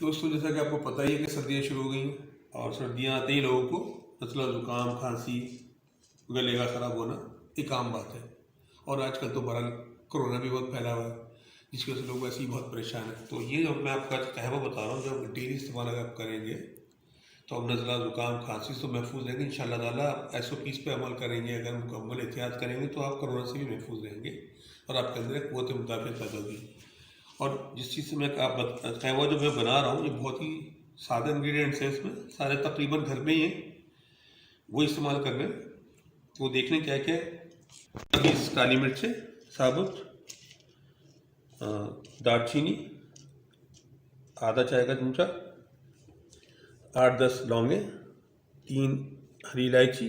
दोस्तों, जैसा कि आपको पता ही है कि सर्दियाँ शुरू हो गई हैं और सर्दियाँ आते ही लोगों को नज़ला ज़ुकाम, खांसी, गले का ख़राब होना एक आम बात है। और आजकल तो बहरहाल कोरोना भी बहुत फैला हुआ है, जिसकी वजह से लोग वैसे ही बहुत परेशान हैं। तो ये जो मैं आपको आज कहवा बता रहा हूँ, जब डेली इस्तेमाल अगर आप करेंगे तो अब नज़ला ज़ुकाम, खांसी से तो महफूज रहेंगे इंशाअल्लाह ताला। SOPs पे अमल करेंगे, अगर मुकम्मल एहतियात करेंगे तो आप कोरोना से भी महफूज रहेंगे और आपके अंदर एक क़ुव्वत मुदाफ़ियत पैदा होगी। और जिस चीज़ से मैं कहवा जो मैं बना रहा हूँ, ये बहुत ही सादे इंग्रेडिएंट्स हैं, इसमें सारे तकरीबन घर में ही हैं, वो इस्तेमाल कर रहे हैं। वो देख लें क्या क्या है। 20 काली मिर्चें साबुत, दालचीनी आधा चाय का चमचा, 8-10 लौंगे, 3 हरी इलायची,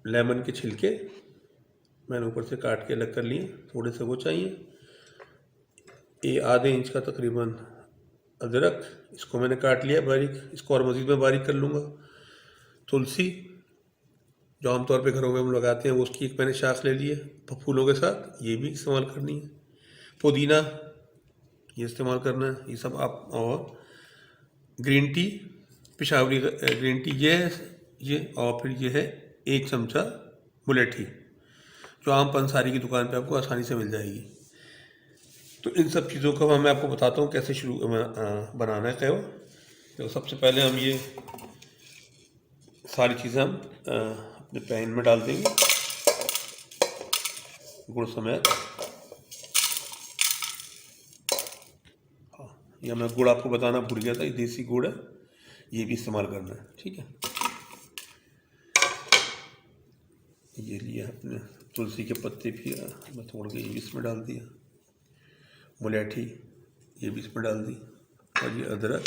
लेमन के छिलके मैंने ऊपर से काट के अलग कर लिए, थोड़े से वो चाहिए। ये आधे इंच का तकरीबन अदरक, इसको मैंने काट लिया बारीक, इसको और मज़ीद मैं बारीक कर लूँगा। तुलसी जो आमतौर पे घरों में हम लगाते हैं, वो उसकी एक मैंने शाख ले ली है फूलों के साथ, ये भी इस्तेमाल करनी है। पुदीना ये इस्तेमाल करना है, ये सब आप। और green tea, Peshawari green tea ये और फिर ये है 1 चमचा मुलेठी, जो आम पंसारी की दुकान पे आपको आसानी से मिल जाएगी। तो इन सब चीज़ों का मैं आपको बताता हूँ कैसे बनाना है कहवा। तो सबसे पहले हम ये सारी चीज़ें हम अपने पैन में डाल देंगे गुड़ समेत। हाँ, यह मैं गुड़ आपको बताना भूल गया था, ये देसी गुड़ है, ये भी इस्तेमाल करना है, ठीक है। ये लिया अपने तुलसी के पत्ते भी मैं तोड़ के ये भी इसमें डाल दिया, मुलेठी ये भी इसमें डाल दी, और ये अदरक,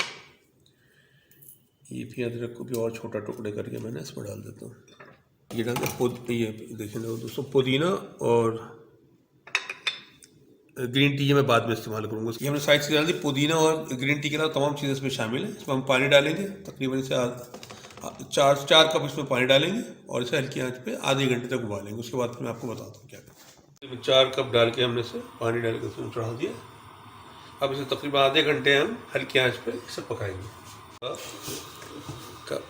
ये भी अदरक को भी और छोटा टुकड़े करके मैंने इसमें डाल देता हूँ। ये डाल दे, ये देखिए दोस्तों, पुदीना और ग्रीन टी ये मैं बाद में इस्तेमाल करूँगा। ये हमने साइड से डाल दी, पुदीना और ग्रीन टी के अलावा तमाम चीज़ें इसमें शामिल हैं। इसमें हम पानी डालेंगे, तकरीबन इसे 4 कप इसमें पानी डालेंगे और इसे हल्की आंच पे आधे घंटे तक उबालेंगे। उसके बाद फिर मैं आपको बताता हूँ क्या करना। 4 कप डाल के हमने इसे पानी डाल के उसमें चढ़ा दिया। अब इसे तकरीबन आधे घंटे हम हल्की आंच पे इसे पकाएंगे।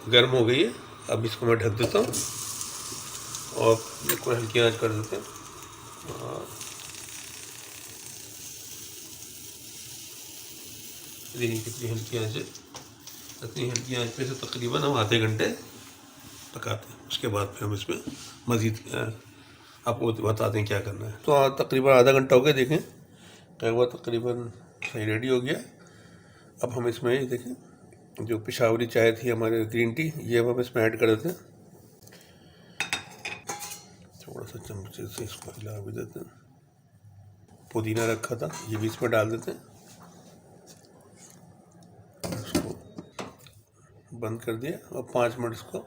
गर्म हो गई है, अब इसको मैं ढक देता हूँ और इसको हल्की आंच कर देते हैं। देखिए कितनी हल्की आंच है, इतनी हल्की आंच पे से तकरीबन हम आधे घंटे पकाते हैं। उसके बाद फिर हम इसमें मज़ीद आपको बताते हैं क्या करना है। तो तकरीबन आधा घंटा हो गया, देखें कहवा तकरीबन सही रेडी हो गया। अब हम इसमें देखें जो पेशावरी चाय थी हमारे ग्रीन टी, ये अब हम इसमें ऐड कर देते हैं। थोड़ा सा चमचे से इसको हिला भी देते हैं। पुदीना रखा था ये भी इसमें डाल देते हैं, इसको बंद कर दिया और 5 मिनट इसको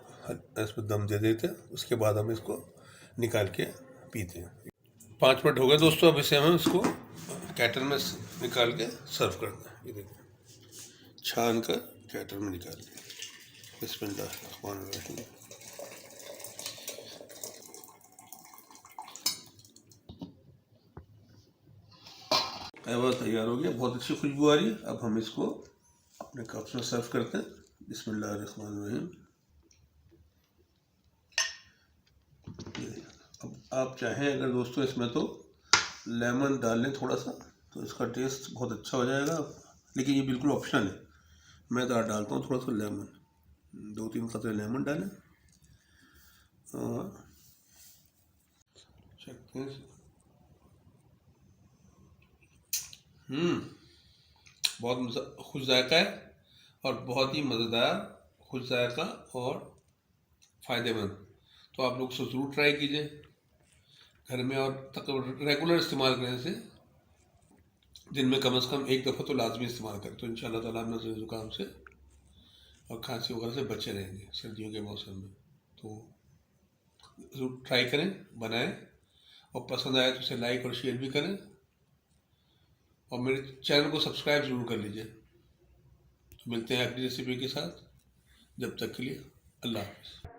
इसमें दम दे देते हैं। उसके बाद हम इसको निकाल के पीते हैं। 5 मिनट हो गए दोस्तों, अब इसे हम इसको कैटर में निकाल के सर्व करते हैं। ये देखिए छान कर कैटर में निकाल लिया। बिस्मिल्लाहिर्रहमानिर्रहीम। कहवा तैयार हो गया, बहुत अच्छी खुशबू आ रही है। अब हम इसको अपने कप्स में सर्व करते हैं। बिस्मिल्लाहिर्रहमानिर्रहीम। अब आप चाहें अगर दोस्तों इसमें तो लेमन डाल लें थोड़ा सा, तो इसका टेस्ट बहुत अच्छा हो जाएगा, लेकिन ये बिल्कुल ऑप्शनल है। मैं तो डालता हूँ थोड़ा सा लेमन, 2-3 कतरे लेमन डालें और चखते हैं। बहुत खुश जायका है और बहुत ही मज़ेदार, खुश जायका और फ़ायदेमंद। तो आप लोग इसे ज़रूर ट्राई कीजिए घर में, और रेगुलर इस्तेमाल करने से दिन में कम से कम 1 दफ़ा तो लाजमी इस्तेमाल करें, तो इंशाअल्लाह ताला हम नज़ले ज़ुकाम से और खांसी वगैरह से बचे रहेंगे सर्दियों के मौसम में। तो ज़रूर ट्राई करें, बनाएं, और पसंद आए तो इसे लाइक और शेयर भी करें, और मेरे चैनल को सब्सक्राइब ज़रूर कर लीजिए। तो मिलते हैं अगली रेसिपी के साथ, जब तक के लिए अल्लाह हाफ़िज़।